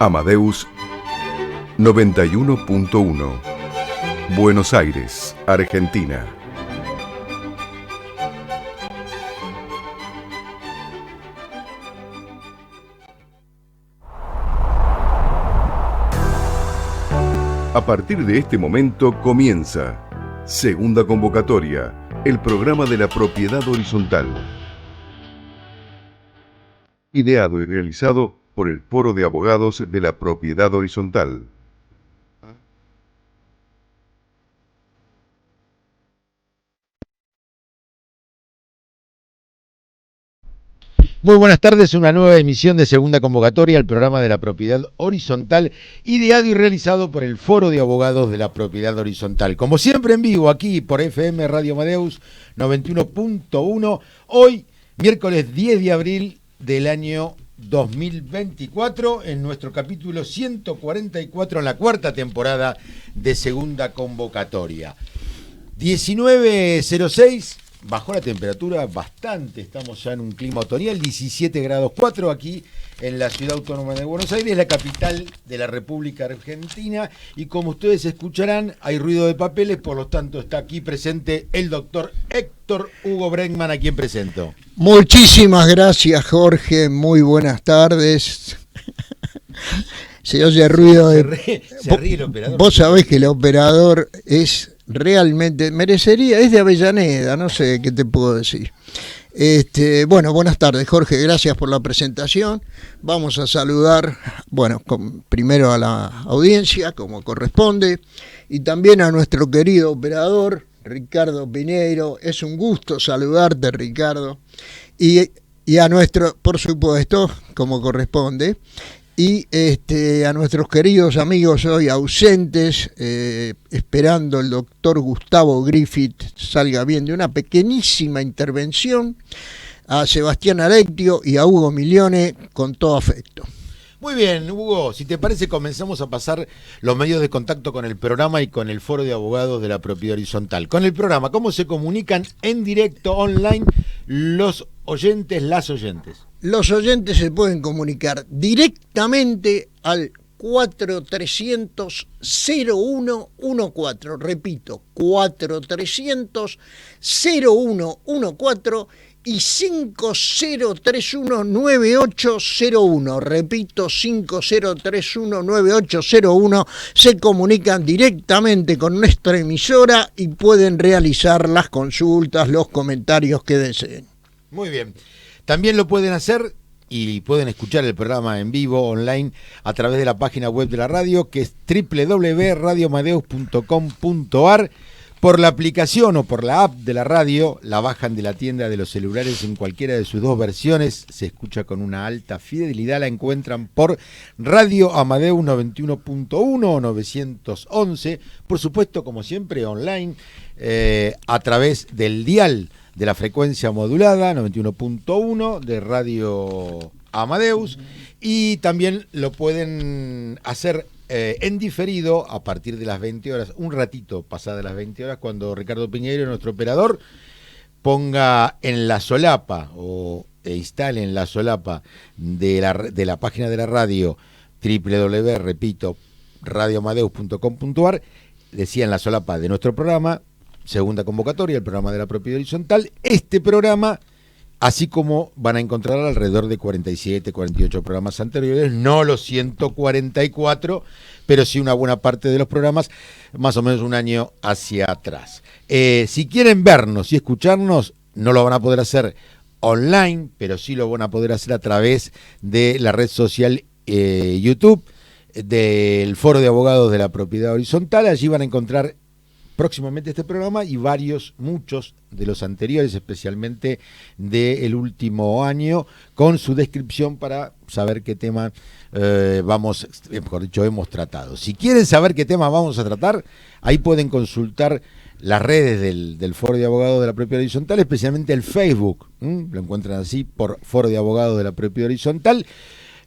Amadeus 91.1 Buenos Aires, Argentina. A partir de este momento comienza Segunda Convocatoria, el programa de la propiedad horizontal. Ideado y realizado por el Foro de Abogados de la Propiedad Horizontal. Muy buenas tardes, una nueva emisión de Segunda Convocatoria, el programa de la propiedad horizontal, ideado y realizado por el Foro de Abogados de la Propiedad Horizontal. Como siempre en vivo aquí por FM Radio Amadeus 91.1, hoy miércoles 10 de abril del año 2024, en nuestro capítulo 144 en la cuarta temporada de Segunda Convocatoria. 19:06. Bajó la temperatura bastante, estamos ya en un clima otoñal, 17 grados 4 aquí en la Ciudad Autónoma de Buenos Aires, la capital de la República Argentina, y como ustedes escucharán, hay ruido de papeles, por lo tanto está aquí presente el doctor Héctor Hugo Bregman, a quien presento. Muchísimas gracias, Jorge, muy buenas tardes. Se oye ruido de... Se ríe el operador. Vos sabés que el operador es... realmente merecería, es de Avellaneda, no sé qué te puedo decir. Bueno, buenas tardes, Jorge, gracias por la presentación. Vamos a saludar, bueno, primero a la audiencia, como corresponde, y también a nuestro querido operador, Ricardo Piñeiro. Es un gusto saludarte, Ricardo, y a nuestro, por supuesto, como corresponde, y a nuestros queridos amigos hoy ausentes, esperando el doctor Gustavo Griffith salga bien de una pequeñísima intervención, a Sebastián Alectio y a Hugo Milione con todo afecto. Muy bien, Hugo, si te parece comenzamos a pasar los medios de contacto con el programa y con el Foro de Abogados de la Propiedad Horizontal. Con el programa, ¿cómo se comunican en directo, online, los oyentes, las oyentes? Los oyentes se pueden comunicar directamente al 4300-0114, repito, 4300-0114 y 5031-9801, repito, 5031-9801, se comunican directamente con nuestra emisora y pueden realizar las consultas, los comentarios que deseen. Muy bien. También lo pueden hacer y pueden escuchar el programa en vivo, online, a través de la página web de la radio, que es www.radioamadeus.com.ar. Por la aplicación o por la app de la radio, la bajan de la tienda de los celulares en cualquiera de sus dos versiones, se escucha con una alta fidelidad, la encuentran por Radio Amadeus 91.1 o 911, por supuesto, como siempre, online, a través del dial de la frecuencia modulada 91.1 de Radio Amadeus, y también lo pueden hacer en diferido a partir de las 20 horas, un ratito pasadas las 20 horas, cuando Ricardo Piñeiro, nuestro operador, ponga en la solapa instale en la solapa de la página de la radio www, repito, radioamadeus.com.ar, decía en la solapa de nuestro programa, Segunda Convocatoria, el programa de la propiedad horizontal. Este programa, así como van a encontrar alrededor de 47, 48 programas anteriores, no los 144, pero sí una buena parte de los programas, más o menos un año hacia atrás. Si quieren vernos y escucharnos, no lo van a poder hacer online, pero sí lo van a poder hacer a través de la red social YouTube del Foro de Abogados de la Propiedad Horizontal. Allí van a encontrar próximamente este programa y muchos de los anteriores, especialmente del último año, con su descripción para saber qué tema hemos tratado. Si quieren saber qué tema vamos a tratar, ahí pueden consultar las redes del Foro de Abogados de la Propiedad Horizontal, especialmente el Facebook, lo encuentran así por Foro de Abogados de la Propiedad Horizontal.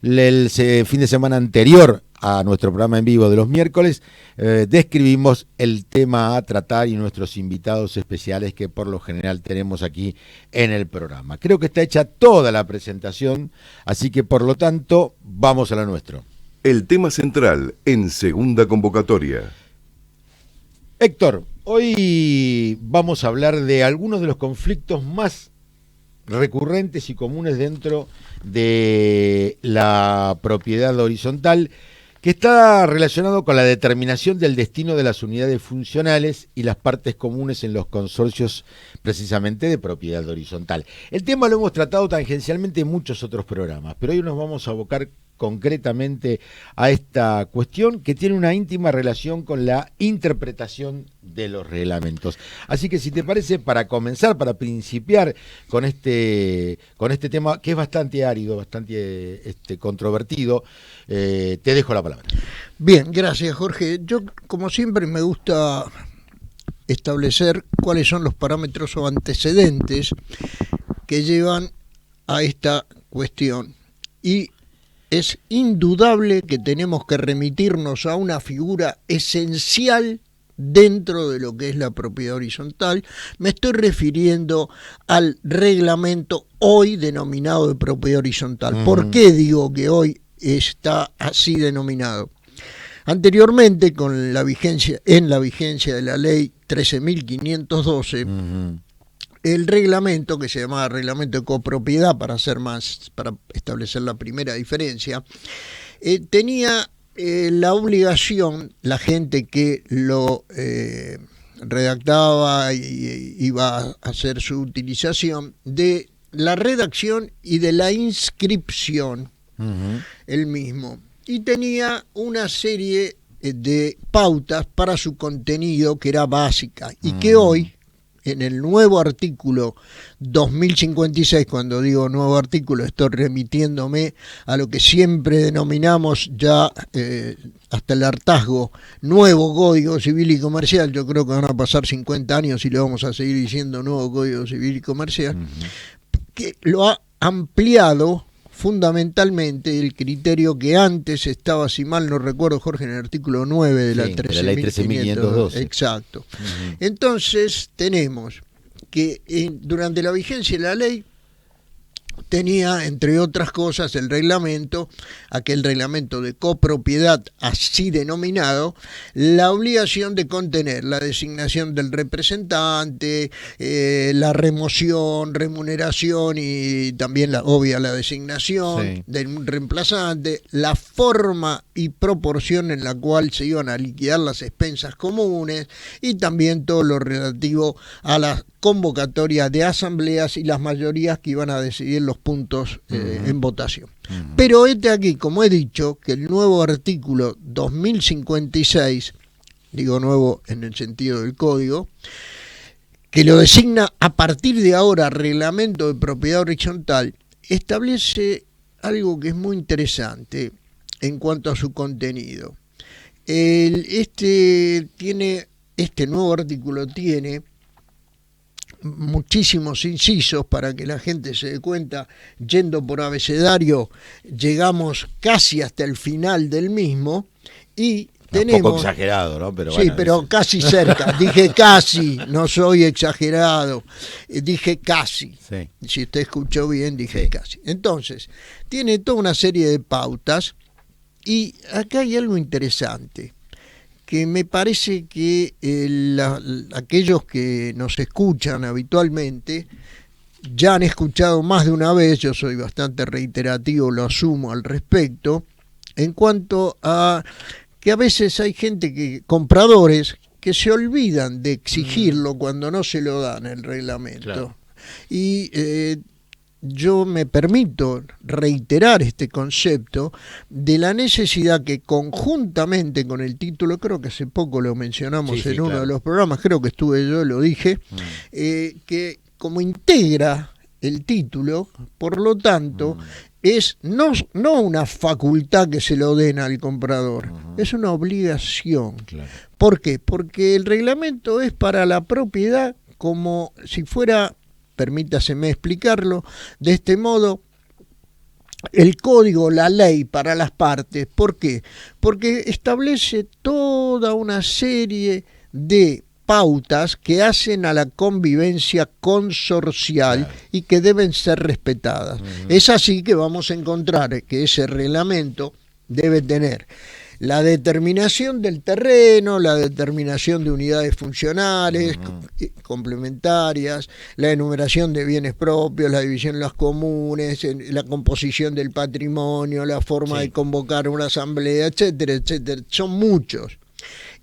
El fin de semana anterior a nuestro programa en vivo de los miércoles, describimos el tema a tratar y nuestros invitados especiales que por lo general tenemos aquí en el programa. Creo que está hecha toda la presentación, así que por lo tanto vamos a lo nuestro. El tema central en segunda convocatoria. Héctor, hoy vamos a hablar de algunos de los conflictos más recurrentes y comunes dentro de la propiedad horizontal, que está relacionado con la determinación del destino de las unidades funcionales y las partes comunes en los consorcios precisamente de propiedad horizontal. El tema lo hemos tratado tangencialmente en muchos otros programas, pero hoy nos vamos a abocar concretamente a esta cuestión que tiene una íntima relación con la interpretación de los reglamentos. Así que si te parece, para comenzar, para principiar con este tema que es bastante árido, bastante controvertido, te dejo la palabra. Bien, gracias Jorge. Yo, como siempre, me gusta establecer cuáles son los parámetros o antecedentes que llevan a esta cuestión. Y es indudable que tenemos que remitirnos a una figura esencial dentro de lo que es la propiedad horizontal. Me estoy refiriendo al reglamento hoy denominado de propiedad horizontal. ¿Por qué digo que hoy está así denominado? Anteriormente, en la vigencia de la ley 13.512, el reglamento, que se llamaba reglamento de copropiedad, para establecer la primera diferencia, tenía la obligación, la gente que lo redactaba y iba a hacer su utilización, de la redacción y de la inscripción, el mismo. Y tenía una serie de pautas para su contenido que era básica y que hoy, en el nuevo artículo 2056, cuando digo nuevo artículo, estoy remitiéndome a lo que siempre denominamos ya hasta el hartazgo, nuevo Código Civil y Comercial. Yo creo que van a pasar 50 años y le vamos a seguir diciendo nuevo Código Civil y Comercial, que lo ha ampliado fundamentalmente el criterio que antes estaba, si mal no recuerdo, Jorge, en el artículo 9 de la 13.512. Exacto. Entonces tenemos que durante la vigencia de la ley tenía, entre otras cosas, el reglamento, aquel reglamento de copropiedad así denominado, la obligación de contener la designación del representante, la remoción, remuneración y también la designación del reemplazante, la forma y proporción en la cual se iban a liquidar las expensas comunes y también todo lo relativo a la convocatoria de asambleas y las mayorías que iban a decidir los puntos en votación. Pero aquí, como he dicho, que el nuevo artículo 2056, digo nuevo en el sentido del código, que lo designa a partir de ahora reglamento de propiedad horizontal, establece algo que es muy interesante en cuanto a su contenido. Este nuevo artículo tiene muchísimos incisos para que la gente se dé cuenta. Yendo por abecedario, llegamos casi hasta el final del mismo y tenemos... Un poco exagerado, ¿no? Pero bueno, sí, pero casi cerca. Dije casi, no soy exagerado. Dije casi. Sí. Si usted escuchó bien, dije casi. Entonces, tiene toda una serie de pautas y acá hay algo interesante, que me parece que aquellos que nos escuchan habitualmente ya han escuchado más de una vez. Yo soy bastante reiterativo, lo asumo al respecto, en cuanto a que a veces hay compradores que se olvidan de exigirlo cuando no se lo dan el reglamento. Claro. Y yo me permito reiterar este concepto de la necesidad que conjuntamente con el título, creo que hace poco lo mencionamos en uno de los programas, creo que estuve yo, lo dije, que como integra el título, por lo tanto, es no una facultad que se lo den al comprador, es una obligación. Claro. ¿Por qué? Porque el reglamento es para la propiedad como si fuera, permítaseme explicarlo de este modo, el código, la ley para las partes. ¿Por qué? Porque establece toda una serie de pautas que hacen a la convivencia consorcial y que deben ser respetadas. Es así que vamos a encontrar que ese reglamento debe tener la determinación del terreno, la determinación de unidades funcionales, complementarias, la enumeración de bienes propios, la división de las comunes, la composición del patrimonio, la forma de convocar una asamblea, etcétera, etcétera. Son muchos.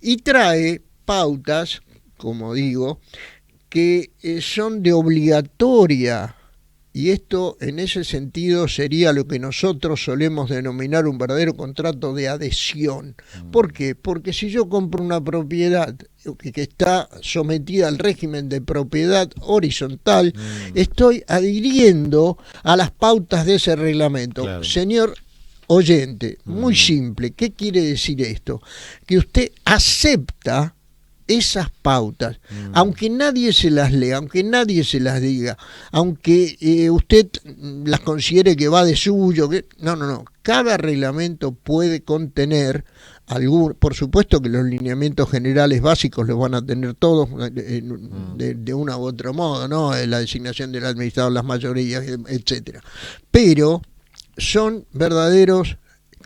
Y trae pautas, como digo, que son de obligatoria. Y esto, en ese sentido, sería lo que nosotros solemos denominar un verdadero contrato de adhesión. ¿Por qué? Porque si yo compro una propiedad que está sometida al régimen de propiedad horizontal, estoy adhiriendo a las pautas de ese reglamento. Claro. Señor oyente, muy simple, ¿qué quiere decir esto? Que usted acepta esas pautas, aunque nadie se las lea, aunque nadie se las diga, aunque usted las considere que va de suyo, no. Cada reglamento puede contener por supuesto que los lineamientos generales básicos los van a tener todos de una u otro modo, ¿no? La designación del administrador, las mayorías, etcétera. Pero son verdaderos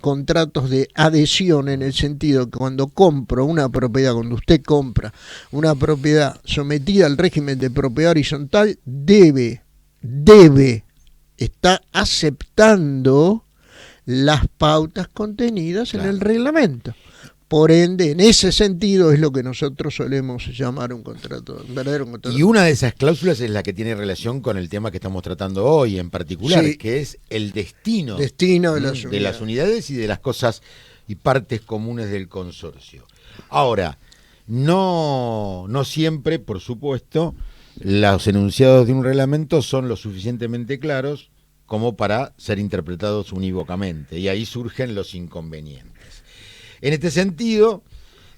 contratos de adhesión, en el sentido que cuando usted compra una propiedad sometida al régimen de propiedad horizontal, está aceptando las pautas contenidas en el reglamento. Por ende, en ese sentido es lo que nosotros solemos llamar un verdadero contrato. Y una de esas cláusulas es la que tiene relación con el tema que estamos tratando hoy en particular, que es el destino de las unidades y de las cosas y partes comunes del consorcio. Ahora, no siempre, por supuesto, los enunciados de un reglamento son lo suficientemente claros como para ser interpretados unívocamente, y ahí surgen los inconvenientes. En este sentido,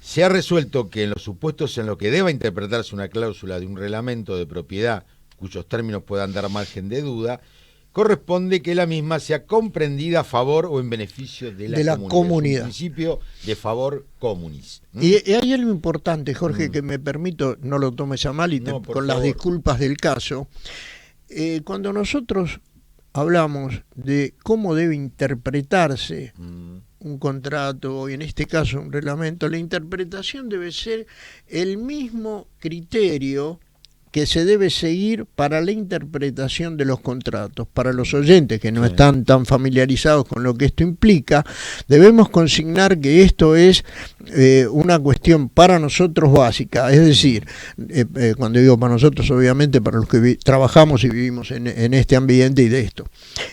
se ha resuelto que en los supuestos en los que deba interpretarse una cláusula de un reglamento de propiedad cuyos términos puedan dar margen de duda, corresponde que la misma sea comprendida a favor o en beneficio de la comunidad. Es un principio de favor communis. Y hay algo importante, Jorge, que me permito, no lo tomes a mal y con favor, las disculpas del caso. Cuando nosotros hablamos de cómo debe interpretarse un contrato, y en este caso un reglamento, la interpretación debe ser el mismo criterio que se debe seguir para la interpretación de los contratos. Para los oyentes que no están tan familiarizados con lo que esto implica, debemos consignar que esto es una cuestión para nosotros básica, es decir, cuando digo para nosotros, obviamente para los que trabajamos y vivimos en este ambiente y de esto.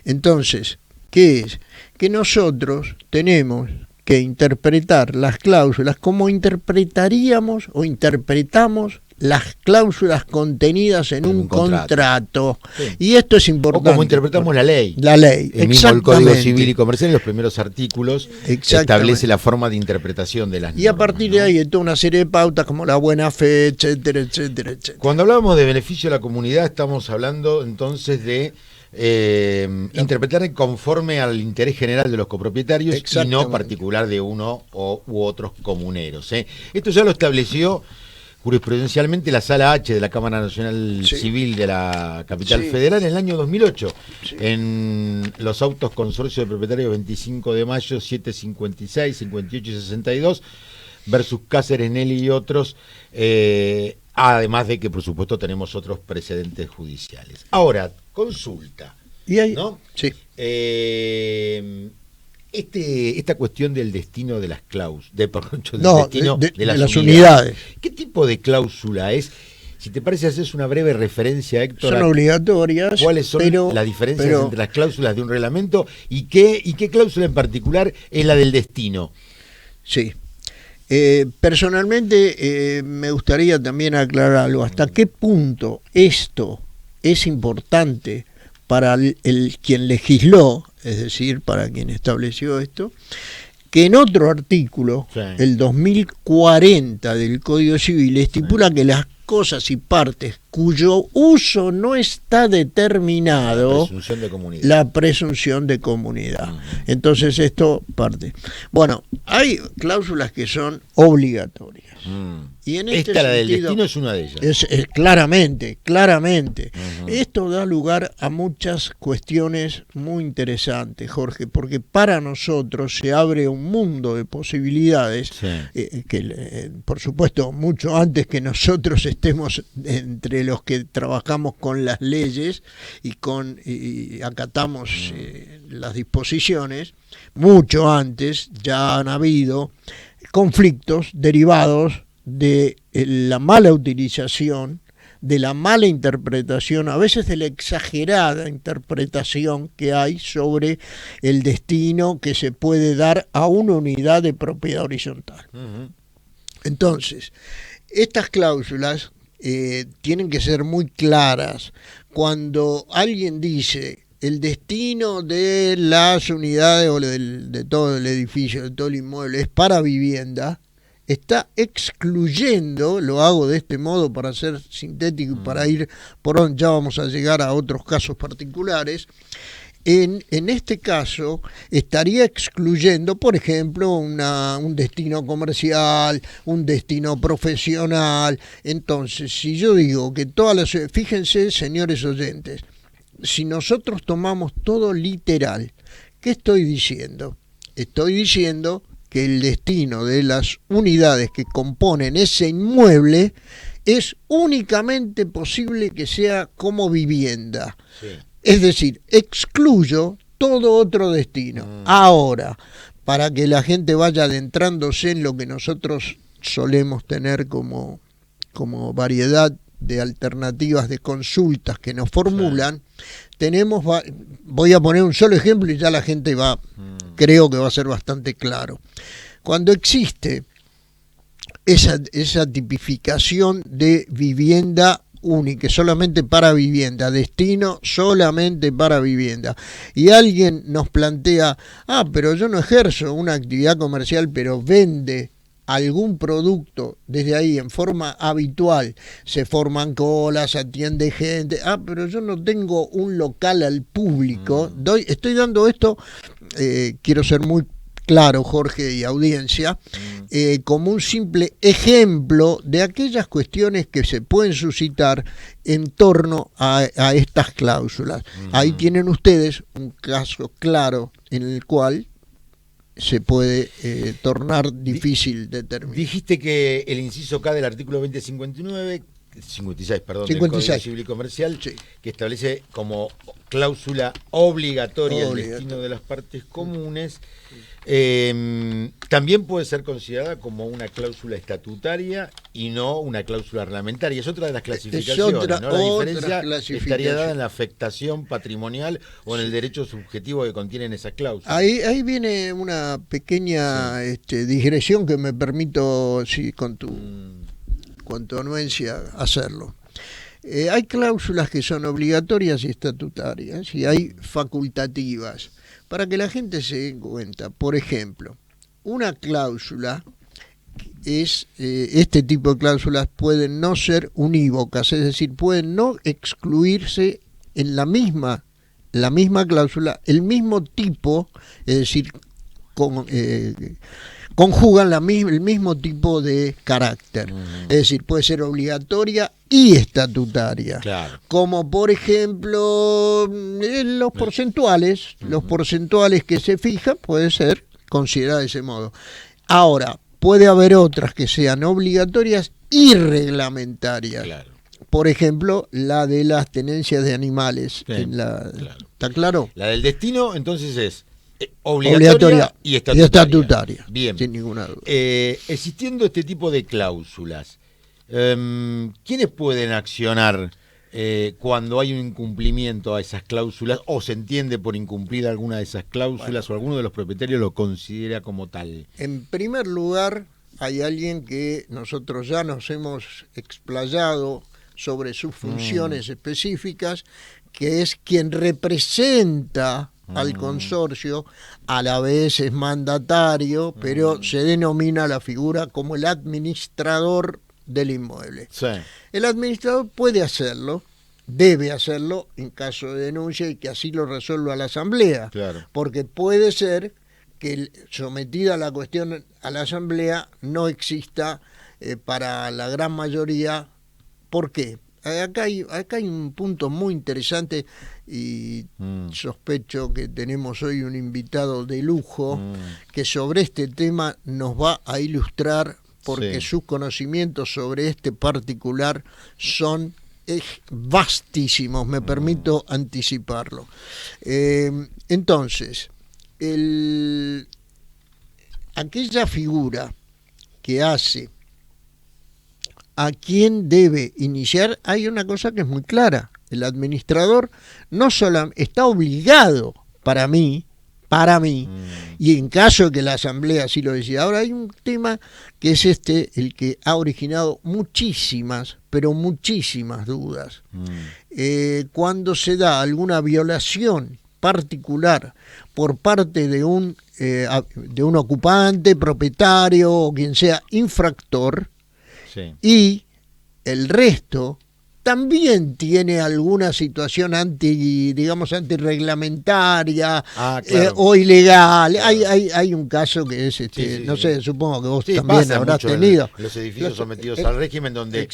Entonces, ¿qué es? Que nosotros tenemos que interpretar las cláusulas como interpretaríamos o interpretamos las cláusulas contenidas en un contrato. Sí. Y esto es importante. O como interpretamos la ley. La ley, el mismo el Código Civil y Comercial, en los primeros artículos, establece la forma de interpretación de las normas. Y a partir de ahí hay toda una serie de pautas como la buena fe, etcétera, etcétera, etcétera. Cuando hablamos de beneficio a la comunidad, estamos hablando entonces de interpretar conforme al interés general de los copropietarios y no particular de uno u otros comuneros. Esto ya lo estableció jurisprudencialmente la Sala H de la Cámara Nacional Civil de la Capital Federal en el año 2008, en los autos consorcio de propietarios 25 de mayo, 756, 58 y 62, versus Cáceres, Nelly y otros, además de que, por supuesto, tenemos otros precedentes judiciales. Ahora, consulta, ¿no? Sí. Esta cuestión del destino de las cláusulas, destino de las unidades. ¿Qué tipo de cláusula es? Si te parece, haces una breve referencia, Héctor. Son obligatorias. ¿Cuáles son las diferencias entre las cláusulas de un reglamento y qué cláusula en particular es la del destino? Sí. Personalmente me gustaría también aclarar algo. ¿Hasta qué punto esto es importante para quien legisló, es decir, para quien estableció esto, que en otro artículo, el 2040 del Código Civil, estipula que las cosas y partes cuyo uso no está determinado, la presunción de comunidad. Entonces esto parte. Bueno, hay cláusulas que son obligatorias. Y en este la del sentido, destino es una de ellas. Es claramente. Esto da lugar a muchas cuestiones muy interesantes, Jorge, porque para nosotros se abre un mundo de posibilidades que, por supuesto, mucho antes que nosotros estemos entre los que trabajamos con las leyes y acatamos las disposiciones, mucho antes ya han habido conflictos derivados de la mala utilización, de la mala interpretación, a veces de la exagerada interpretación que hay sobre el destino que se puede dar a una unidad de propiedad horizontal. Entonces, estas cláusulas tienen que ser muy claras. Cuando alguien dice el destino de las unidades o de todo el edificio, de todo el inmueble es para vivienda, está excluyendo, lo hago de este modo para ser sintético y para ir por donde ya vamos a llegar a otros casos particulares. En este caso estaría excluyendo, por ejemplo, un destino comercial, un destino profesional. Entonces, si yo digo que fíjense, señores oyentes, si nosotros tomamos todo literal, ¿qué estoy diciendo? Estoy diciendo que el destino de las unidades que componen ese inmueble es únicamente posible que sea como vivienda. Sí. Es decir, excluyo todo otro destino. Ahora, para que la gente vaya adentrándose en lo que nosotros solemos tener como variedad de alternativas de consultas que nos formulan, voy a poner un solo ejemplo y ya la gente creo que va a ser bastante claro. Cuando existe esa tipificación de vivienda única, solamente para vivienda, destino solamente para vivienda, y alguien nos plantea, pero yo no ejerzo una actividad comercial, pero vende algún producto desde ahí en forma habitual, se forman colas, atiende gente, pero yo no tengo un local al público, estoy dando esto, quiero ser muy claro, Jorge y audiencia, como un simple ejemplo de aquellas cuestiones que se pueden suscitar en torno a estas cláusulas. Ahí tienen ustedes un caso claro en el cual se puede tornar difícil determinar. Dijiste que el inciso K del artículo 56, del Código Civil y Comercial, sí, que establece como cláusula obligatoria el destino de las partes comunes, también puede ser considerada como una cláusula estatutaria y no una cláusula reglamentaria. Es otra de las clasificaciones, ¿no? La diferencia estaría dada en la afectación patrimonial o en el derecho subjetivo que contienen esas cláusulas. Ahí viene una pequeña digresión que me permito, con tu anuencia, hacerlo. Hay cláusulas que son obligatorias y estatutarias y hay facultativas. Para que la gente se dé cuenta, por ejemplo, una cláusula es, este tipo de cláusulas pueden no ser unívocas, es decir, pueden no excluirse en la misma cláusula, el mismo tipo, es decir, conjugan el mismo tipo de carácter. Es decir, puede ser obligatoria y estatutaria. Claro. Como por ejemplo los porcentuales, que se fijan, puede ser considerada de ese modo. Ahora, puede haber otras que sean obligatorias y reglamentarias. Claro. Por ejemplo, la de las tenencias de animales. Sí, claro. ¿Está claro? La del destino, entonces, es obligatoria y estatutaria. Bien. Sin ninguna duda. Existiendo este tipo de cláusulas, ¿quiénes pueden accionar cuando hay un incumplimiento a esas cláusulas o se entiende por incumplir alguna de esas cláusulas o alguno de los propietarios lo considera como tal? En primer lugar, hay alguien que nosotros ya nos hemos explayado sobre sus funciones específicas, que es quien representa al consorcio, a la vez es mandatario, pero se denomina la figura como el administrador del inmueble. Sí. El administrador puede hacerlo, debe hacerlo en caso de denuncia y que así lo resuelva la asamblea. Claro. Porque puede ser que sometida la cuestión a la asamblea no exista para la gran mayoría. ¿Por qué? Acá hay un punto muy interesante y sospecho que tenemos hoy un invitado de lujo que sobre este tema nos va a ilustrar porque sus conocimientos sobre este particular son vastísimos, me permito anticiparlo. Entonces, aquella figura que hace a quién debe iniciar, hay una cosa que es muy clara. El administrador no solo está obligado, para mí, y en caso de que la asamblea así lo decida. Ahora hay un tema que es el que ha originado muchísimas, pero muchísimas dudas. Cuando se da alguna violación particular por parte de un ocupante, propietario o quien sea infractor, y el resto también tiene alguna situación antirreglamentaria, claro. O ilegal. Claro. Hay un caso que es, no sé, supongo que vos también pasa habrás mucho tenido. en los edificios sometidos al régimen donde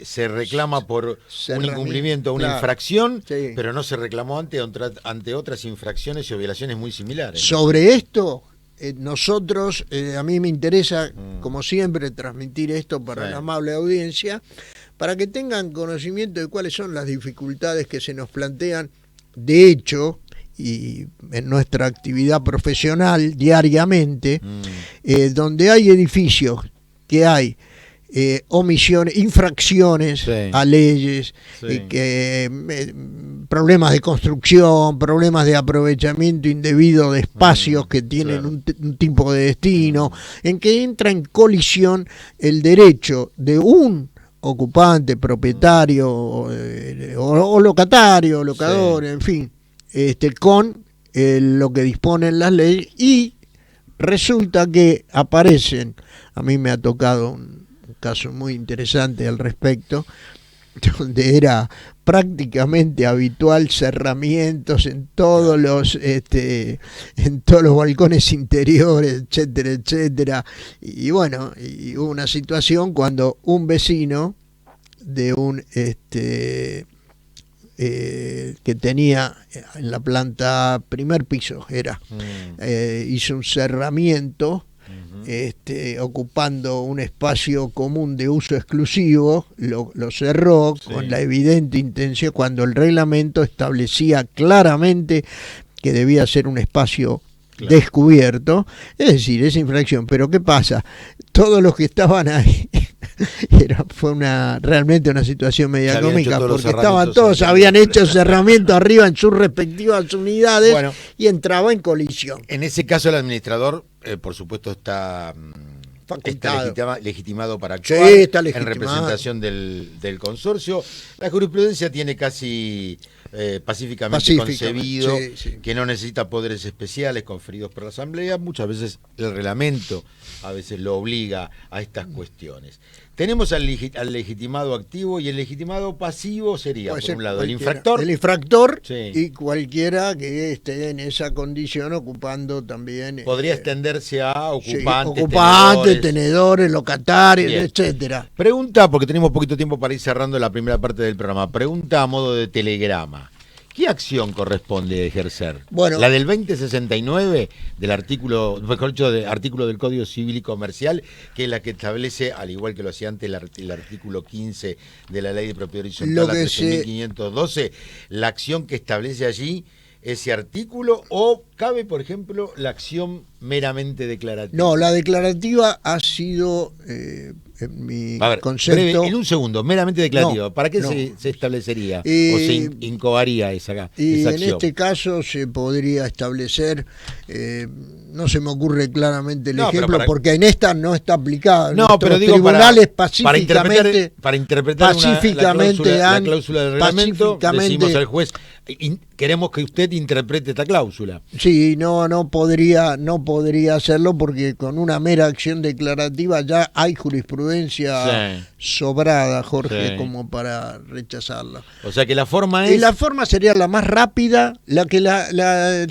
se reclama por un incumplimiento, una infracción, pero no se reclamó ante otras infracciones o violaciones muy similares. Sobre esto, nosotros, a mí me interesa, como siempre, transmitir esto para la amable audiencia, para que tengan conocimiento de cuáles son las dificultades que se nos plantean, de hecho, y en nuestra actividad profesional diariamente, donde hay edificios que hay omisiones, infracciones a leyes, problemas de construcción, problemas de aprovechamiento indebido de espacios que tienen un tipo de destino, en que entra en colisión el derecho de un ocupante, propietario o locatario, locador, en fin, con lo que disponen las leyes, y resulta que aparecen, a mí me ha tocado un caso muy interesante al respecto, donde era prácticamente habitual cerramientos en todos los balcones interiores, etcétera, etcétera. Y bueno, y hubo una situación cuando un vecino de un que tenía en la planta primer piso hizo un cerramiento ocupando un espacio común de uso exclusivo, lo cerró con la evidente intención, cuando el reglamento establecía claramente que debía ser un espacio descubierto, es decir, esa infracción. Pero ¿qué pasa? Todos los que estaban ahí fue realmente una situación media cómica, porque estaban todos, habían hecho cerramiento arriba en sus respectivas unidades, y entraba en colisión. En ese caso el administrador, por supuesto, está legitimado para actuar en representación del consorcio. La jurisprudencia tiene casi pacíficamente concebido que no necesita poderes especiales conferidos por la Asamblea. Muchas veces el reglamento a veces lo obliga a estas cuestiones. Tenemos al legitimado activo, y el legitimado pasivo sería, por un lado, el infractor y cualquiera que esté en esa condición ocupando también. Podría extenderse a ocupantes, tenedores, locatarios, etcétera. Pregunta, porque tenemos poquito tiempo para ir cerrando la primera parte del programa. Pregunta a modo de telegrama. ¿Qué acción corresponde ejercer? Bueno, la del 2069 del artículo del Código Civil y Comercial, que es la que establece, al igual que lo hacía antes el artículo 15 de la Ley de Propiedad Horizontal, la 13.512, la acción que establece allí ese artículo, o cabe, por ejemplo, la acción meramente declarativa. No, la declarativa ha sido, en mi concepto... Breve, en un segundo, meramente declarativa. ¿Para qué se establecería o se incoaría esa acción? En este caso se podría establecer, no se me ocurre claramente el ejemplo, porque en esta no está aplicada. Pero digo, tribunales para interpretar la cláusula del reglamento, decimos al juez, queremos que usted interprete esta cláusula. Sí, no podría hacerlo porque con una mera acción declarativa ya hay jurisprudencia sobrada, Jorge, como para rechazarla. O sea que la forma es... Y la forma sería la más rápida, la que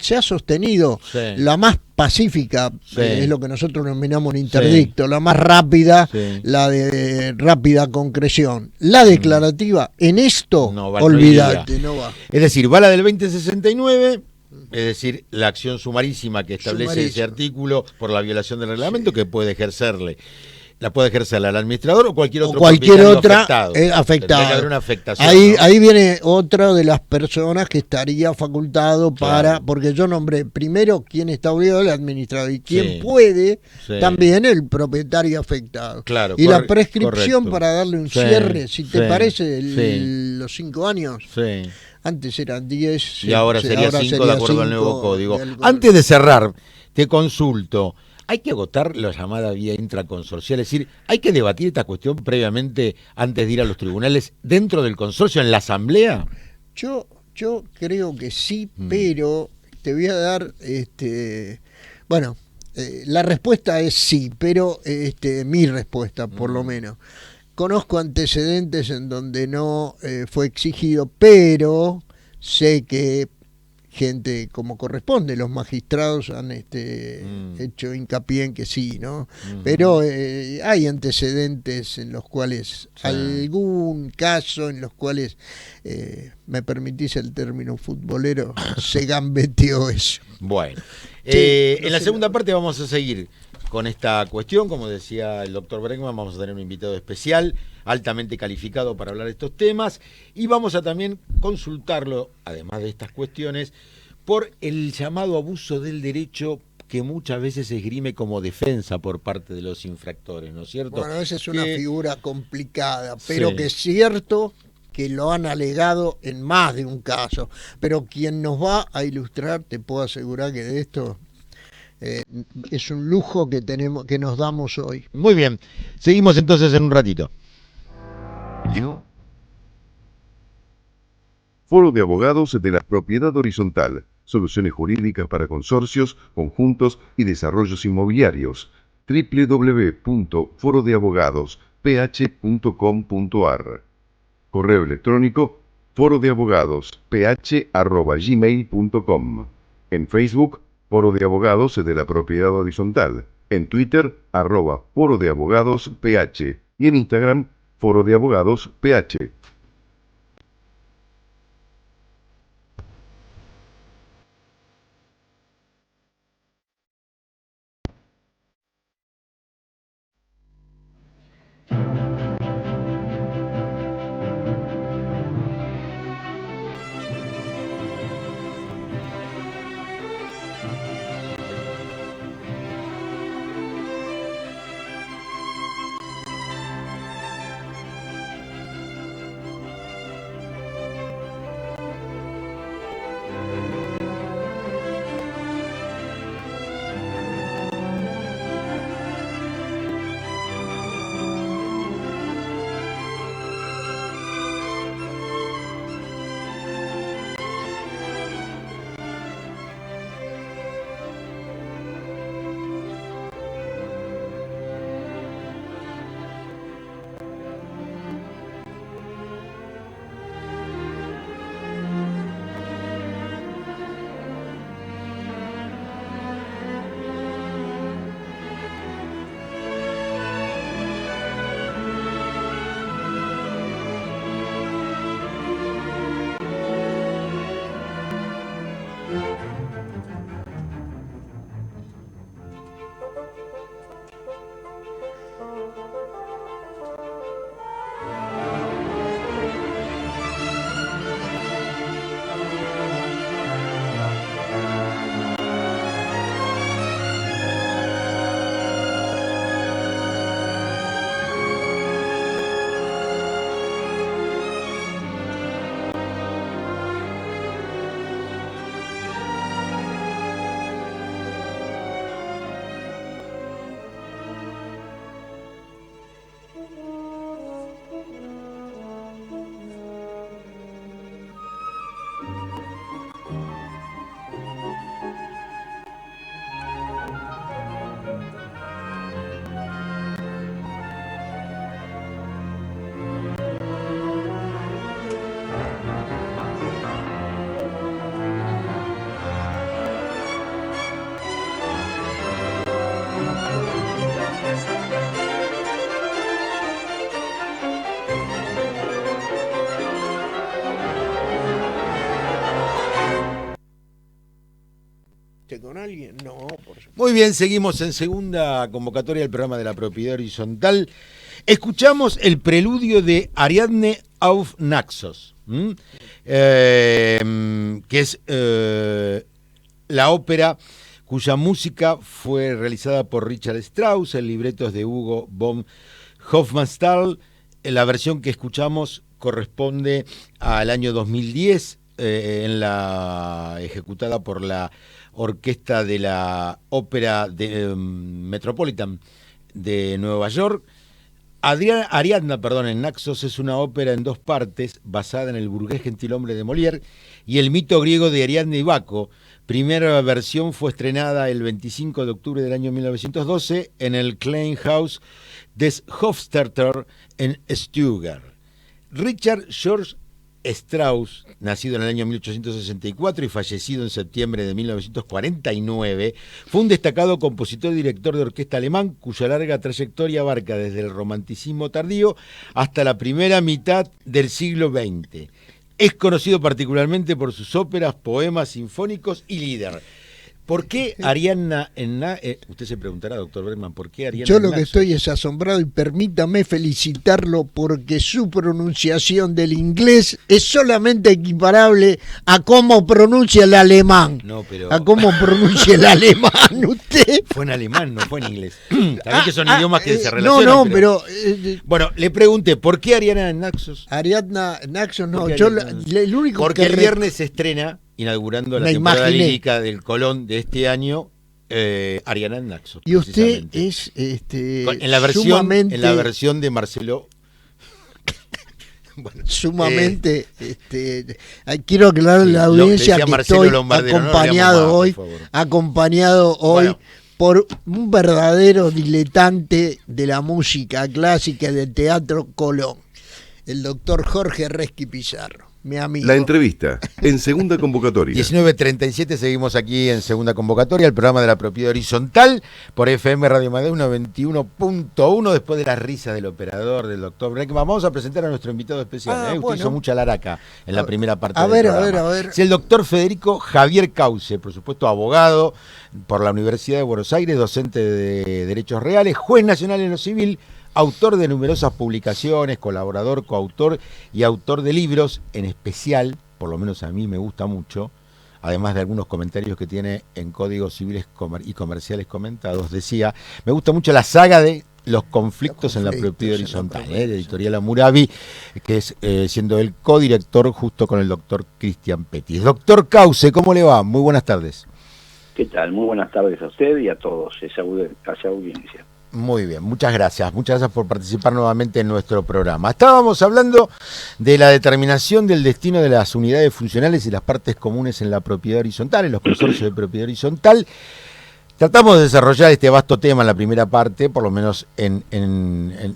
se ha sostenido, la más pacífica, es lo que nosotros denominamos un interdicto, la más rápida, la de rápida concreción. La declarativa, en esto, olvídate, no va. Es decir, va la del 2069, es decir, la acción sumarísima que establece ese artículo por la violación del reglamento que puede ejercerle. La puede ejercer al administrador o cualquier otro otra afectado. Afectado. Que haber una afectación, ahí viene otra de las personas que estaría facultado para, porque yo nombré primero quién está obligado, el administrador, y quién puede, también el propietario afectado. Claro, y la prescripción para darle un cierre, si te parece, los 5 años. Antes eran 10. Y ahora sería 5 de acuerdo al nuevo código. Antes de cerrar, te consulto. ¿Hay que agotar la llamada vía intraconsorcial? Es decir, ¿hay que debatir esta cuestión previamente antes de ir a los tribunales dentro del consorcio, en la asamblea? Yo creo que sí, pero te voy a dar, la respuesta es sí, pero mi respuesta por lo menos. Conozco antecedentes en donde no fue exigido, pero sé que gente como corresponde, los magistrados han hecho hincapié en que sí, ¿no? Pero hay antecedentes en los cuales, algún caso en los cuales, me permitís el término futbolero, se gambeteó eso. Bueno, en la segunda parte vamos a seguir con esta cuestión. Como decía el doctor Bregman, vamos a tener un invitado especial, altamente calificado para hablar de estos temas, y vamos a también consultarlo, además de estas cuestiones, por el llamado abuso del derecho que muchas veces se esgrime como defensa por parte de los infractores, ¿no es cierto? Bueno, esa es una figura complicada, pero que es cierto que lo han alegado en más de un caso, pero quien nos va a ilustrar, te puedo asegurar que de esto... es un lujo que nos damos hoy. Muy bien, seguimos entonces en un ratito. Foro de Abogados de la Propiedad Horizontal. Soluciones jurídicas para consorcios, conjuntos y desarrollos inmobiliarios. www.forodeabogadosph.com.ar. Correo electrónico forodeabogadosph@gmail.com. En Facebook, Foro de Abogados de la Propiedad Horizontal. En Twitter, @Foro de Abogados PH. Y en Instagram, Foro de Abogados PH. alguien? No, por supuesto. Muy bien, seguimos en segunda convocatoria del programa de la propiedad horizontal. Escuchamos el preludio de Ariadne auf Naxos, que es la ópera cuya música fue realizada por Richard Strauss, el libreto es de Hugo von Hofmannsthal. La versión que escuchamos corresponde al año 2010, ejecutada por la orquesta de la ópera de Metropolitan de Nueva York. Ariadna, en Naxos es una ópera en dos partes basada en el burgués gentilhombre de Molière y el mito griego de Ariadna y Baco. Primera versión fue estrenada el 25 de octubre del año 1912 en el Klein Haus des Hofstadter en Stuttgart. Richard George Strauss, nacido en el año 1864 y fallecido en septiembre de 1949, fue un destacado compositor y director de orquesta alemán cuya larga trayectoria abarca desde el romanticismo tardío hasta la primera mitad del siglo XX. Es conocido particularmente por sus óperas, poemas sinfónicos y lieder. ¿Por qué Ariadna usted se preguntará, doctor Bergman, ¿por qué Ariadna? Yo lo que estoy es asombrado y permítame felicitarlo porque su pronunciación del inglés es solamente equiparable a cómo pronuncia el alemán. No, pero... A cómo pronuncia el alemán usted. Fue en alemán, no fue en inglés. También que son idiomas que se relacionan. No, pero... bueno, le pregunté, ¿por qué Ariadna Naxos? Ariadna Naxos, no, yo el único porque que... el viernes se estrena, inaugurando la temporada lírica del Colón de este año, Ariadna Naxos. Y usted es en la versión de Marcelo. Bueno, sumamente quiero aclarar a la audiencia que estoy acompañado hoy por un verdadero diletante de la música clásica del Teatro Colón, el doctor Jorge Resqui Pizarro. Mi amigo. La entrevista en segunda convocatoria. 19:37, seguimos aquí en segunda convocatoria, el programa de la propiedad horizontal por FM Radio Madrid 91.1. Después de la risa del operador, del doctor Breckman, vamos a presentar a nuestro invitado especial. Usted hizo mucha laraca en la primera parte del programa. A ver. Es el doctor Federico Javier Cauce, por supuesto abogado por la Universidad de Buenos Aires, docente de Derechos Reales, juez nacional en lo civil, autor de numerosas publicaciones, colaborador, coautor y autor de libros, en especial, por lo menos a mí me gusta mucho, además de algunos comentarios que tiene en Códigos Civiles y Comerciales Comentados, decía, me gusta mucho la saga de los conflictos en la propiedad horizontal, de Editorial Hammurabi, que es siendo el codirector justo con el doctor Cristian Pettis. Doctor Cauce, ¿cómo le va? Muy buenas tardes. ¿Qué tal? Muy buenas tardes a usted y a todos, esa audiencia. Muy bien, muchas gracias por participar nuevamente en nuestro programa. Estábamos hablando de la determinación del destino de las unidades funcionales y las partes comunes en la propiedad horizontal, en los consorcios de propiedad horizontal. Tratamos de desarrollar este vasto tema en la primera parte, por lo menos en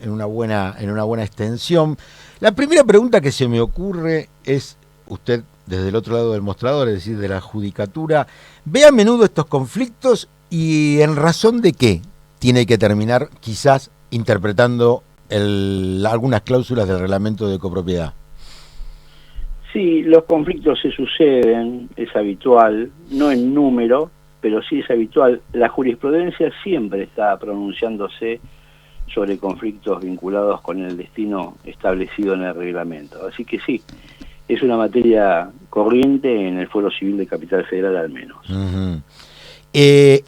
una buena extensión. La primera pregunta que se me ocurre es, usted desde el otro lado del mostrador, es decir, de la judicatura, ¿ve a menudo estos conflictos y en razón de qué tiene que terminar quizás interpretando algunas cláusulas del reglamento de copropiedad? Sí, los conflictos se suceden, es habitual, no en número, pero sí es habitual. La jurisprudencia siempre está pronunciándose sobre conflictos vinculados con el destino establecido en el reglamento. Así que sí, es una materia corriente en el Fuero Civil de Capital Federal al menos. Uh-huh.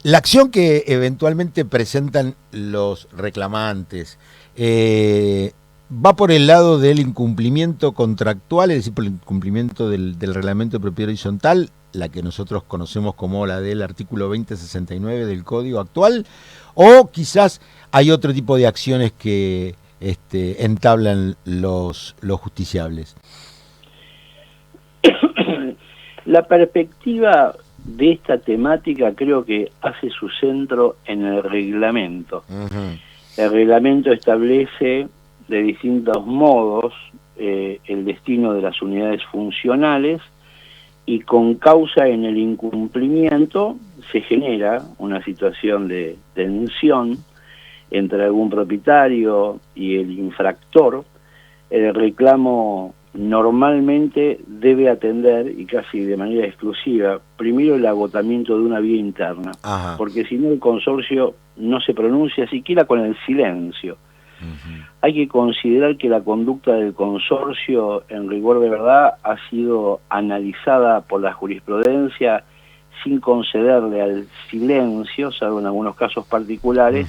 La acción que eventualmente presentan los reclamantes va por el lado del incumplimiento contractual, es decir, por el incumplimiento del reglamento de propiedad horizontal, la que nosotros conocemos como la del artículo 2069 del Código actual, o quizás hay otro tipo de acciones que entablan los justiciables. La perspectiva de esta temática creo que hace su centro en el reglamento. Uh-huh. El reglamento establece de distintos modos el destino de las unidades funcionales y con causa en el incumplimiento se genera una situación de tensión entre algún propietario y el infractor. El reclamo normalmente debe atender, y casi de manera exclusiva, primero el agotamiento de una vía interna. Ajá. Porque si no el consorcio no se pronuncia siquiera con el silencio. Hay que considerar que la conducta del consorcio, en rigor de verdad, ha sido analizada por la jurisprudencia sin concederle al silencio, salvo en algunos casos particulares,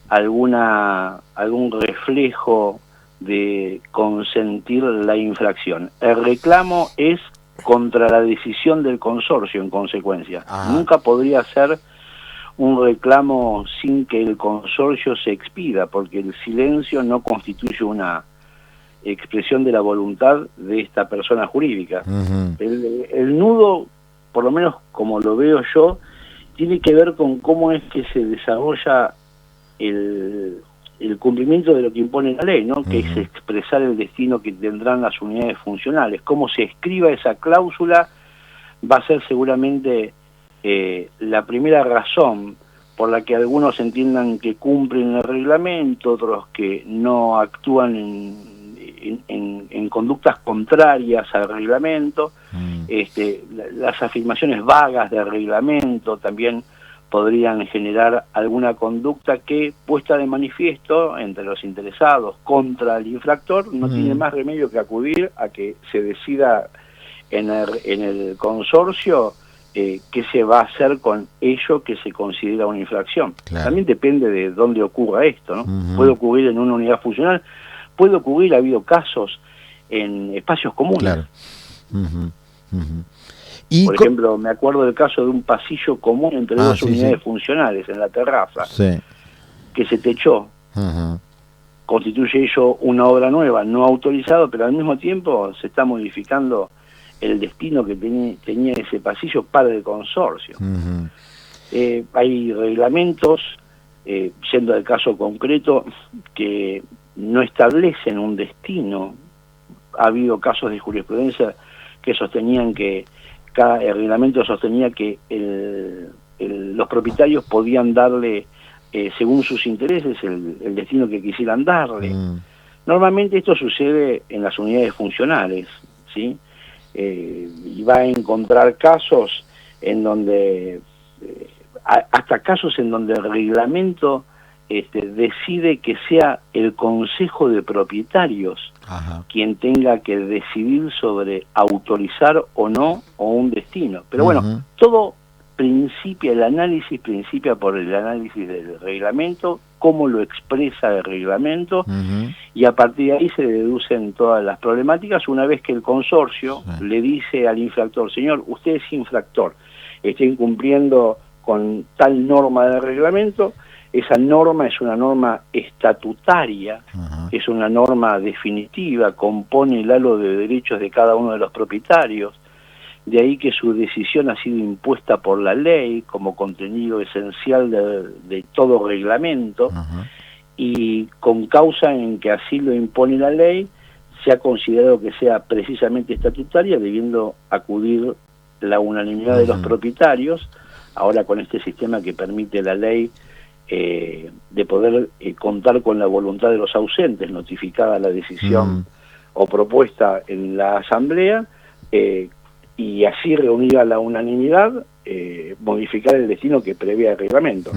algún reflejo de consentir la infracción. El reclamo es contra la decisión del consorcio, en consecuencia. Nunca podría ser un reclamo sin que el consorcio se expida, porque el silencio no constituye una expresión de la voluntad de esta persona jurídica. El nudo, por lo menos como lo veo yo, tiene que ver con cómo es que se desarrolla el cumplimiento de lo que impone la ley, ¿no? Que es expresar el destino que tendrán las unidades funcionales. Cómo se escriba esa cláusula va a ser seguramente la primera razón por la que algunos entiendan que cumplen el reglamento, otros que no actúan en conductas contrarias al reglamento. Las afirmaciones vagas del reglamento también podrían generar alguna conducta que, puesta de manifiesto entre los interesados contra el infractor, no tiene más remedio que acudir a que se decida en el consorcio qué se va a hacer con ello que se considera una infracción. Claro. También depende de dónde ocurra esto, ¿no? Puede ocurrir en una unidad funcional, puede ocurrir, ha habido casos en espacios comunes. Claro. Y por ejemplo, me acuerdo del caso de un pasillo común entre dos unidades funcionales en la terraza, que se techó. Constituye ello una obra nueva, no autorizado, pero al mismo tiempo se está modificando el destino que tenía ese pasillo para el consorcio. Hay reglamentos, siendo el caso concreto, que no establecen un destino. Ha habido casos de jurisprudencia que sostenían que el reglamento sostenía que los propietarios podían darle, según sus intereses, el destino que quisieran darle. Normalmente esto sucede en las unidades funcionales, ¿sí? Y va a encontrar casos en donde, hasta casos en donde el reglamento decide que sea el consejo de propietarios quien tenga que decidir sobre autorizar o no o un destino. Pero bueno, todo el análisis principia por el análisis del reglamento, cómo lo expresa el reglamento, y a partir de ahí se deducen todas las problemáticas una vez que el consorcio le dice al infractor: señor, usted es infractor, está incumpliendo con tal norma del reglamento. Esa norma es una norma estatutaria, es una norma definitiva, compone el halo de derechos de cada uno de los propietarios, de ahí que su decisión ha sido impuesta por la ley como contenido esencial de todo reglamento, y con causa en que así lo impone la ley, se ha considerado que sea precisamente estatutaria, debiendo acudir la unanimidad de los propietarios, ahora con este sistema que permite la ley de poder contar con la voluntad de los ausentes, notificada la decisión o propuesta en la asamblea, y así reunida la unanimidad, modificar el destino que prevé el reglamento.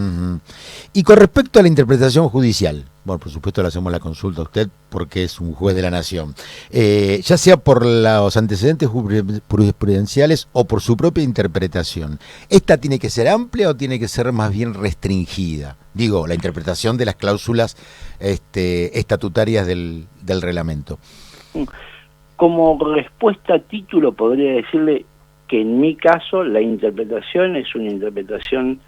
Y con respecto a la interpretación judicial, bueno, por supuesto le hacemos la consulta a usted porque es un juez de la nación, ya sea por los antecedentes jurisprudenciales o por su propia interpretación, ¿esta tiene que ser amplia o tiene que ser más bien restringida? Digo, la interpretación de las cláusulas estatutarias del reglamento. Como respuesta a título podría decirle que en mi caso la interpretación es una interpretación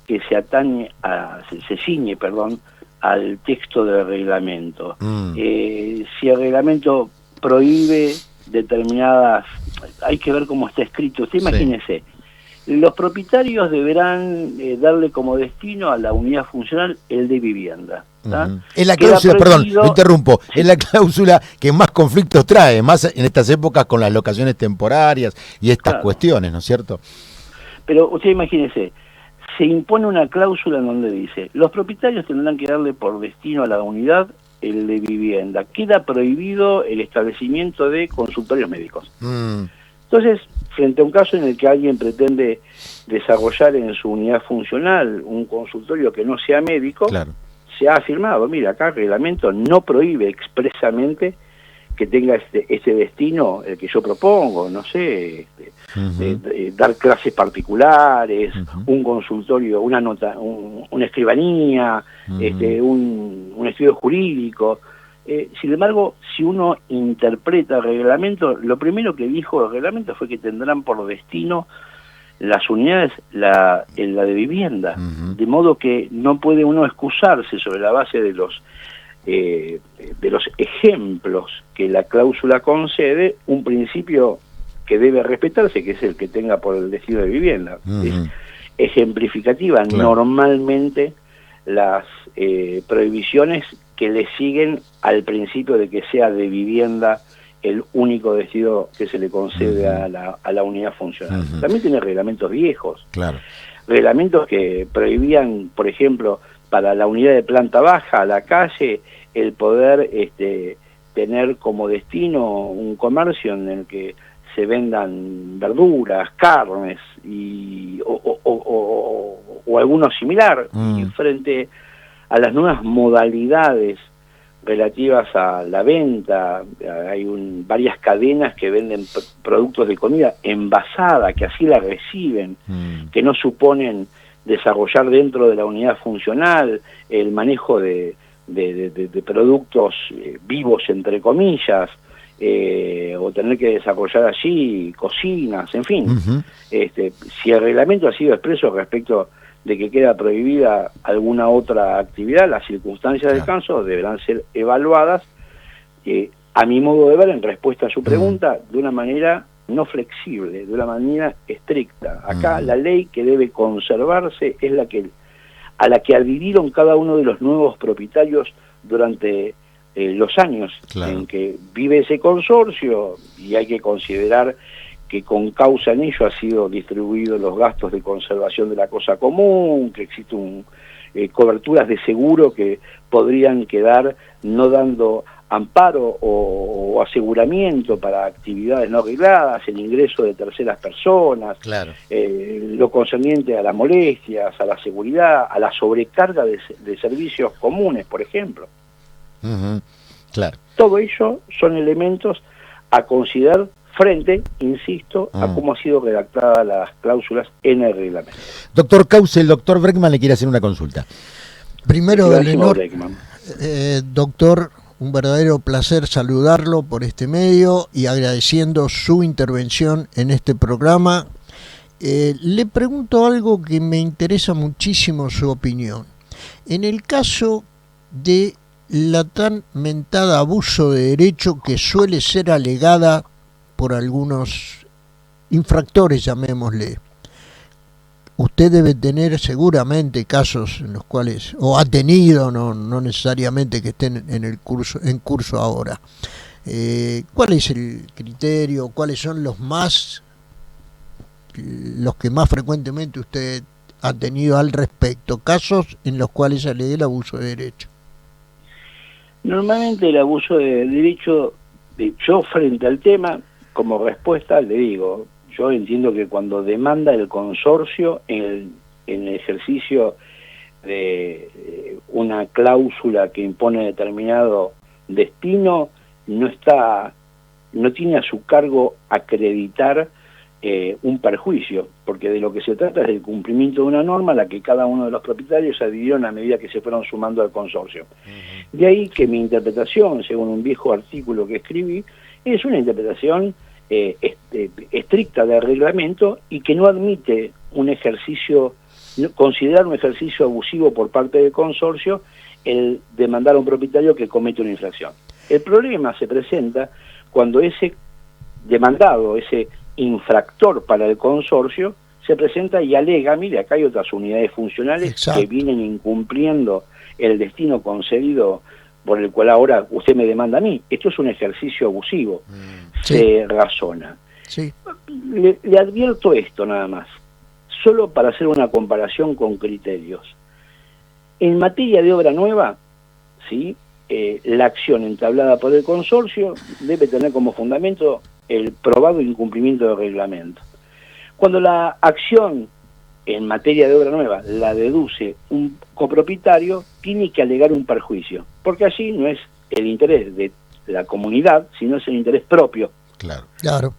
que se ciñe al texto del reglamento. Si el reglamento prohíbe determinadas, hay que ver cómo está escrito. Usted imagínese, los propietarios deberán darle como destino a la unidad funcional el de vivienda. Es la cláusula, perdón, lo interrumpo, es la cláusula que más conflictos trae, más en estas épocas con las locaciones temporarias y estas cuestiones, ¿no es cierto? Pero usted imagínese, se impone una cláusula en donde dice: los propietarios tendrán que darle por destino a la unidad el de vivienda, queda prohibido el establecimiento de consultorios médicos. Entonces, frente a un caso en el que alguien pretende desarrollar en su unidad funcional un consultorio que no sea médico, Claro. se ha afirmado, mira, acá el reglamento no prohíbe expresamente que tenga este destino, el que yo propongo, no sé, dar clases particulares, un consultorio, una escribanía, un estudio jurídico. Sin embargo, si uno interpreta el reglamento, lo primero que dijo el reglamento fue que tendrán por destino las unidades, la de vivienda, de modo que no puede uno excusarse sobre la base de los ejemplos que la cláusula concede, un principio que debe respetarse, que es el que tenga por el destino de vivienda. Es ejemplificativa. Claro. Normalmente las prohibiciones que le siguen al principio de que sea de vivienda el único destino que se le concede a la unidad funcional. También tiene reglamentos viejos. Claro. Reglamentos que prohibían, por ejemplo, para la unidad de planta baja, a la calle, el poder tener como destino un comercio en el que se vendan verduras, carnes o alguno similar. Y frente a las nuevas modalidades relativas a la venta, hay varias cadenas que venden productos de comida envasada, que así la reciben, que no suponen desarrollar dentro de la unidad funcional el manejo de productos vivos, entre comillas, o tener que desarrollar allí cocinas, en fin. Si el reglamento ha sido expreso respecto de que queda prohibida alguna otra actividad, las circunstancias del caso deberán ser evaluadas, a mi modo de ver, en respuesta a su pregunta, de una manera no flexible, de una manera estricta. Acá la ley que debe conservarse es a la que adhirieron cada uno de los nuevos propietarios durante los años en que vive ese consorcio, y hay que considerar que con causa en ello ha sido distribuidos los gastos de conservación de la cosa común, que existen coberturas de seguro que podrían quedar no dando amparo o aseguramiento para actividades no arregladas, el ingreso de terceras personas, lo concerniente a las molestias, a la seguridad, a la sobrecarga de servicios comunes, por ejemplo. Claro. Todo ello son elementos a considerar frente, insisto, a cómo ha sido redactada las cláusulas en el reglamento. Doctor Cause, el doctor Breckman le quiere hacer una consulta. Primero, doctor, un verdadero placer saludarlo por este medio y agradeciendo su intervención en este programa. Le pregunto algo que me interesa muchísimo su opinión. En el caso de la tan mentada abuso de derecho que suele ser alegada por algunos infractores, llamémosle, usted debe tener seguramente casos en los cuales, o ha tenido, no necesariamente que estén en curso ahora. ¿Cuál es el criterio? ¿Cuáles son los que más frecuentemente usted ha tenido al respecto? Casos en los cuales se alegue el abuso de derecho. Normalmente el abuso de derecho, yo frente al tema, como respuesta le digo, yo entiendo que cuando demanda el consorcio en el ejercicio de una cláusula que impone determinado destino, no tiene a su cargo acreditar un perjuicio, porque de lo que se trata es del cumplimiento de una norma a la que cada uno de los propietarios adhirieron a medida que se fueron sumando al consorcio. De ahí que mi interpretación, según un viejo artículo que escribí, es una interpretación estricta del reglamento y que no admite considerar un ejercicio abusivo por parte del consorcio el demandar a un propietario que comete una infracción. El problema se presenta cuando ese demandado, ese infractor para el consorcio, se presenta y alega, mire, acá hay otras unidades funcionales que vienen incumpliendo el destino concedido por el cual ahora usted me demanda a mí. Esto es un ejercicio abusivo. Se razona. Le advierto esto nada más, solo para hacer una comparación con criterios. En materia de obra nueva, ¿sí?, la acción entablada por el consorcio debe tener como fundamento el probado incumplimiento del reglamento. Cuando la acción en materia de obra nueva la deduce un copropietario, tiene que alegar un perjuicio, porque allí no es el interés de la comunidad, sino es el interés propio. Claro.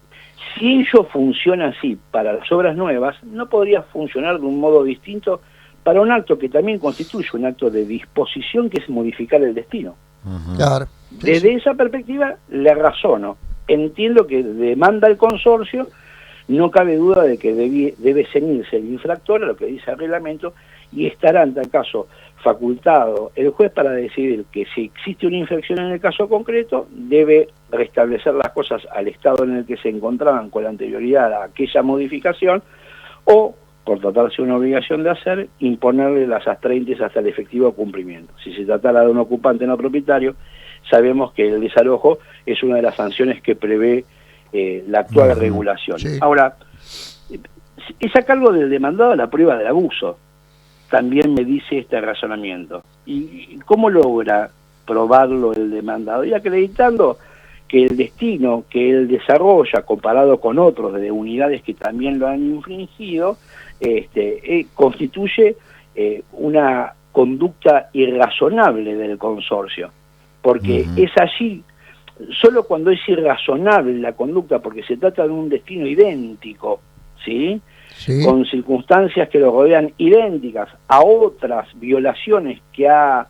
Si ello funciona así para las obras nuevas, no podría funcionar de un modo distinto para un acto que también constituye un acto de disposición, que es modificar el destino. Claro. Desde esa perspectiva le razono. Entiendo que demanda el consorcio, no cabe duda de que debe ceñirse el infractor a lo que dice el reglamento, y estará en tal caso facultado el juez para decidir que si existe una infracción en el caso concreto, debe restablecer las cosas al estado en el que se encontraban con la anterioridad a aquella modificación, o, por tratarse de una obligación de hacer, imponerle las astreintes hasta el efectivo cumplimiento. Si se tratara de un ocupante no propietario, sabemos que el desalojo es una de las sanciones que prevé la actual regulación. Sí. Ahora, es a cargo del demandado la prueba del abuso, también me dice este razonamiento. ¿Y cómo logra probarlo el demandado? Y acreditando que el destino que él desarrolla, comparado con otros de unidades que también lo han infringido, constituye una conducta irrazonable del consorcio, porque es allí, solo cuando es irrazonable la conducta, porque se trata de un destino idéntico, ¿sí? Sí. Con circunstancias que lo rodean idénticas a otras violaciones que han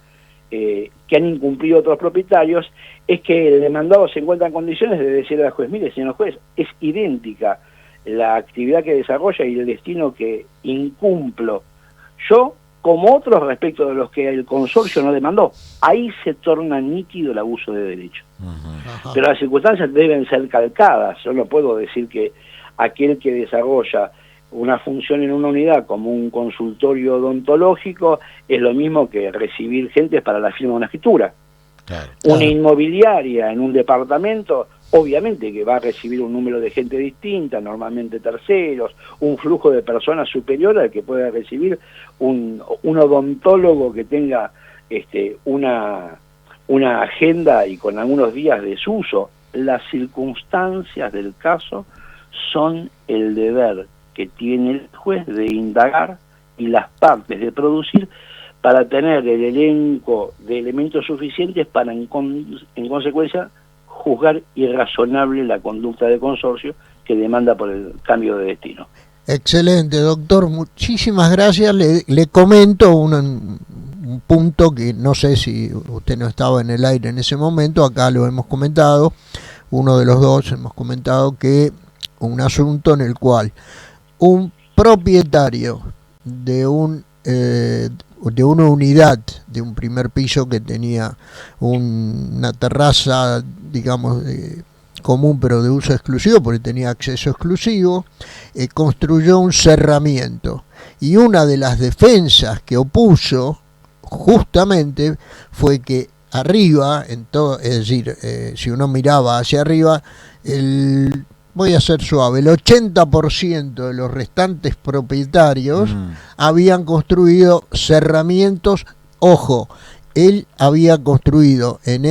incumplido otros propietarios, es que el demandado se encuentra en condiciones de decirle al juez: mire, señor juez, es idéntica la actividad que desarrolla y el destino que incumplo yo como otros respecto de los que el consorcio no demandó. Ahí se torna nítido el abuso de derecho. Pero las circunstancias deben ser calcadas. Yo no puedo decir que aquel que desarrolla una función en una unidad como un consultorio odontológico es lo mismo que recibir gente para la firma de una escritura. Una inmobiliaria en un departamento, obviamente que va a recibir un número de gente distinta, normalmente terceros, un flujo de personas superior al que puede recibir un odontólogo que tenga una agenda y con algunos días de desuso. Las circunstancias del caso son el deber que tiene el juez de indagar y las partes de producir para tener el elenco de elementos suficientes para en consecuencia juzgar irrazonable la conducta del consorcio que demanda por el cambio de destino. Excelente, doctor, muchísimas gracias. Le comento un punto que no sé si usted no estaba en el aire en ese momento, acá lo hemos comentado, uno de los dos hemos comentado que un asunto en el cual un propietario de una unidad de un primer piso que tenía una terraza, digamos, común pero de uso exclusivo porque tenía acceso exclusivo, construyó un cerramiento, y una de las defensas que opuso justamente fue que arriba, es decir, si uno miraba hacia arriba, voy a ser suave, el 80% de los restantes propietarios habían construido cerramientos. Ojo, él había construido en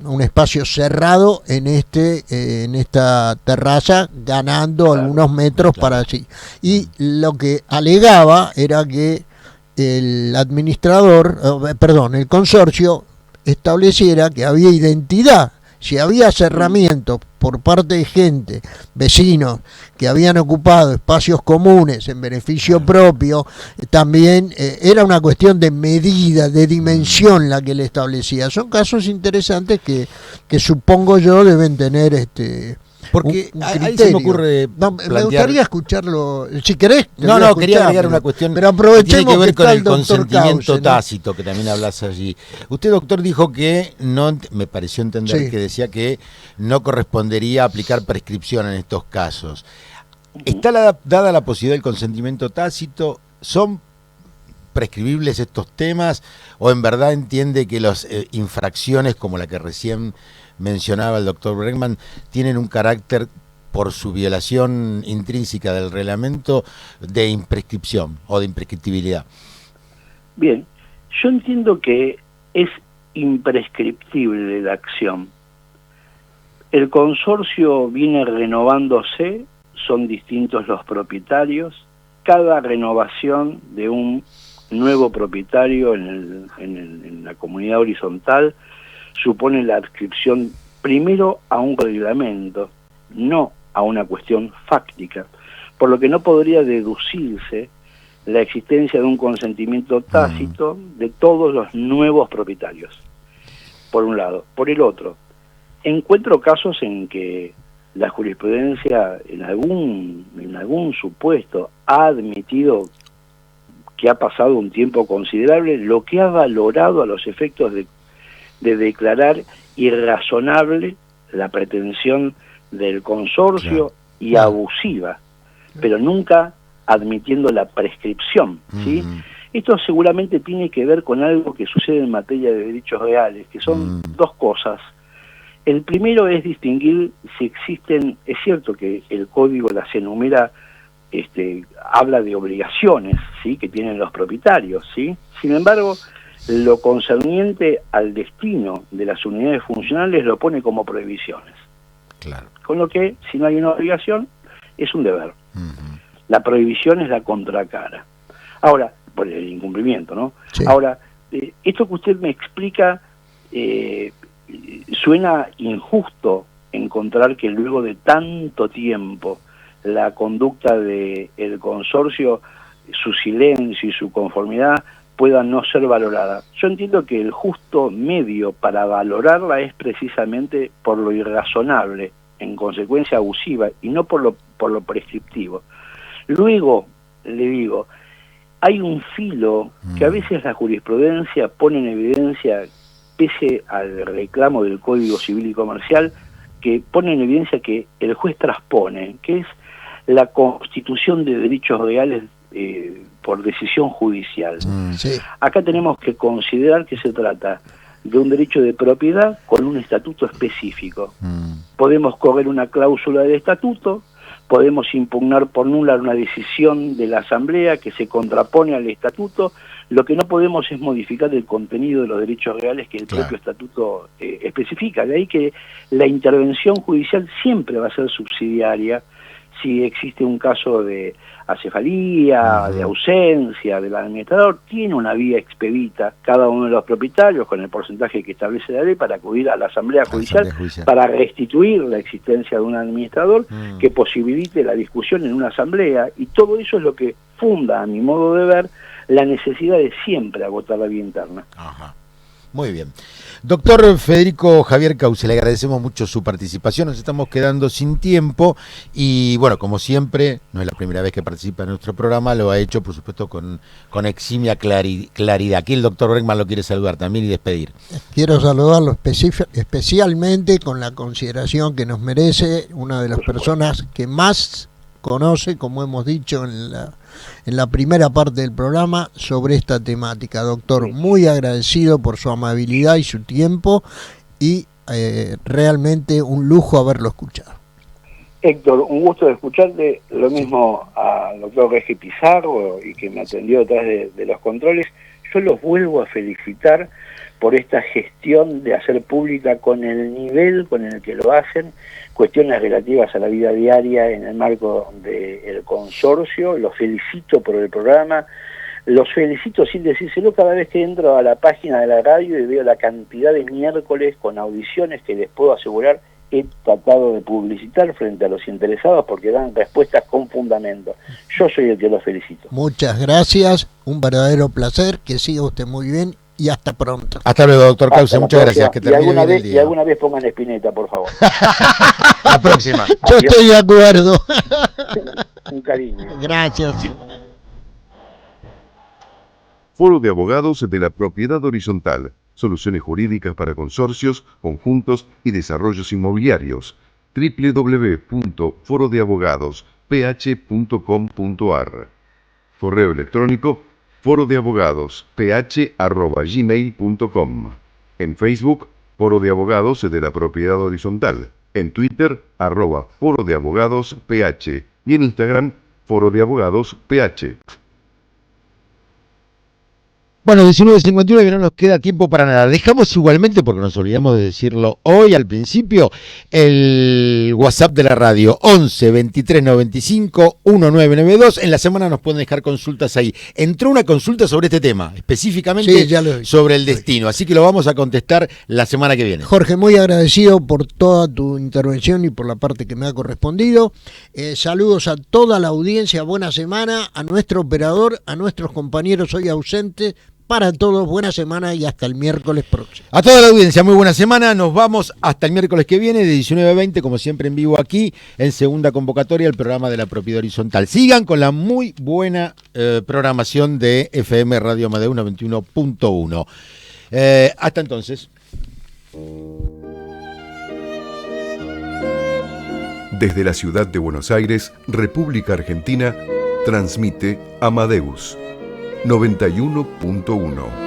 un espacio cerrado en esta terraza, ganando algunos metros para allí. Y lo que alegaba era que el el consorcio estableciera que había identidad. Si había cerramientos por parte de gente, vecinos, que habían ocupado espacios comunes en beneficio propio, también era una cuestión de medida, de dimensión la que él establecía. Son casos interesantes que supongo yo deben tener porque un ahí se me ocurre me gustaría escucharlo, si querés. Quería agregar una cuestión, pero aprovechemos que tiene que ver con el consentimiento Cauce, tácito, ¿no? Que también hablas allí. Usted, doctor, dijo que no, me pareció entender que decía que no correspondería aplicar prescripción en estos casos. ¿Está dada la posibilidad del consentimiento tácito? ¿Son prescribibles estos temas? ¿O en verdad entiende que las infracciones como la que recién mencionaba el doctor Bregman tienen un carácter, por su violación intrínseca del reglamento, de imprescripción o de imprescriptibilidad? Bien, yo entiendo que es imprescriptible la acción. El consorcio viene renovándose, son distintos los propietarios. Cada renovación de un nuevo propietario en la comunidad horizontal supone la adscripción primero a un reglamento, no a una cuestión fáctica, por lo que no podría deducirse la existencia de un consentimiento tácito de todos los nuevos propietarios, por un lado. Por el otro, encuentro casos en que la jurisprudencia en algún supuesto ha admitido que ha pasado un tiempo considerable, lo que ha valorado a los efectos de declarar irrazonable la pretensión del consorcio y abusiva, pero nunca admitiendo la prescripción, ¿sí? Esto seguramente tiene que ver con algo que sucede en materia de derechos reales, que son dos cosas. El primero es distinguir si existen, es cierto que el código las enumera, habla de obligaciones, ¿sí?, que tienen los propietarios, ¿sí? Sin embargo, lo concerniente al destino de las unidades funcionales lo pone como prohibiciones. Claro. Con lo que, si no hay una obligación, es un deber. La prohibición es la contracara. Ahora, por el incumplimiento, ¿no? Sí. Ahora, esto que usted me explica, suena injusto encontrar que luego de tanto tiempo la conducta del consorcio, su silencio y su conformidad pueda no ser valorada. Yo entiendo que el justo medio para valorarla es precisamente por lo irrazonable, en consecuencia abusiva, y no por lo prescriptivo. Luego, le digo, hay un filo que a veces la jurisprudencia pone en evidencia, pese al reclamo del Código Civil y Comercial, que pone en evidencia que el juez transpone, que es la constitución de derechos reales por decisión judicial. Sí. Acá tenemos que considerar que se trata de un derecho de propiedad con un estatuto específico. Podemos correr una cláusula del estatuto, podemos impugnar por nula una decisión de la Asamblea que se contrapone al estatuto. Lo que no podemos es modificar el contenido de los derechos reales que el propio estatuto especifica. De ahí que la intervención judicial siempre va a ser subsidiaria si existe un caso de acefalía, de ausencia del administrador. Tiene una vía expedita cada uno de los propietarios con el porcentaje que establece la ley para acudir a la Asamblea Judicial para restituir la existencia de un administrador que posibilite la discusión en una asamblea, y todo eso es lo que funda, a mi modo de ver, la necesidad de siempre agotar la vía interna. Ajá. Muy bien. Doctor Federico Javier Cauce, le agradecemos mucho su participación, nos estamos quedando sin tiempo y bueno, como siempre, no es la primera vez que participa en nuestro programa, lo ha hecho por supuesto con eximia claridad. Aquí el doctor Bregman lo quiere saludar también y despedir. Quiero saludarlo especialmente con la consideración que nos merece una de las personas que más conoce, como hemos dicho en la primera parte del programa, sobre esta temática. Doctor, muy agradecido por su amabilidad y su tiempo y realmente un lujo haberlo escuchado. Héctor, un gusto de escucharte, lo mismo al doctor Regi Pizarro y que me atendió detrás de los controles. Yo los vuelvo a felicitar por esta gestión de hacer pública con el nivel con el que lo hacen cuestiones relativas a la vida diaria en el marco del consorcio. Los felicito por el programa, los felicito sin decírselo cada vez que entro a la página de la radio y veo la cantidad de miércoles con audiciones que les puedo asegurar he tratado de publicitar frente a los interesados porque dan respuestas con fundamento. Yo soy el que los felicito. Muchas gracias, un verdadero placer, que siga usted muy bien y hasta pronto. Hasta luego, doctor Cauce, muchas gracias. Que termine bien el día. Y alguna vez pongan Spinetta, por favor. La próxima. Yo estoy de acuerdo. Un cariño. Gracias. Foro de Abogados de la Propiedad Horizontal. Soluciones jurídicas para consorcios, conjuntos y desarrollos inmobiliarios. www.forodeabogadosph.com.ar. Correo electrónico forodeabogadosph@gmail.com. En Facebook, Foro de Abogados de la Propiedad Horizontal. En Twitter, @Foro de Abogados PH. Y en Instagram, Foro de Abogados PH. Bueno, 19:51 y no nos queda tiempo para nada. Dejamos igualmente, porque nos olvidamos de decirlo hoy al principio, el WhatsApp de la radio, 11 23 95 1992. En la semana nos pueden dejar consultas ahí. Entró una consulta sobre este tema, específicamente sobre el destino, así que lo vamos a contestar la semana que viene. Jorge, muy agradecido por toda tu intervención y por la parte que me ha correspondido. Saludos a toda la audiencia, buena semana, a nuestro operador, a nuestros compañeros hoy ausentes. Para todos, buena semana y hasta el miércoles próximo. A toda la audiencia, muy buena semana. Nos vamos hasta el miércoles que viene de 19 a 20, como siempre en vivo aquí, en segunda convocatoria, el programa de la propiedad horizontal. Sigan con la muy buena programación de FM Radio Amadeus 91.1. Hasta entonces. Desde la ciudad de Buenos Aires, República Argentina, transmite Amadeus 91.1.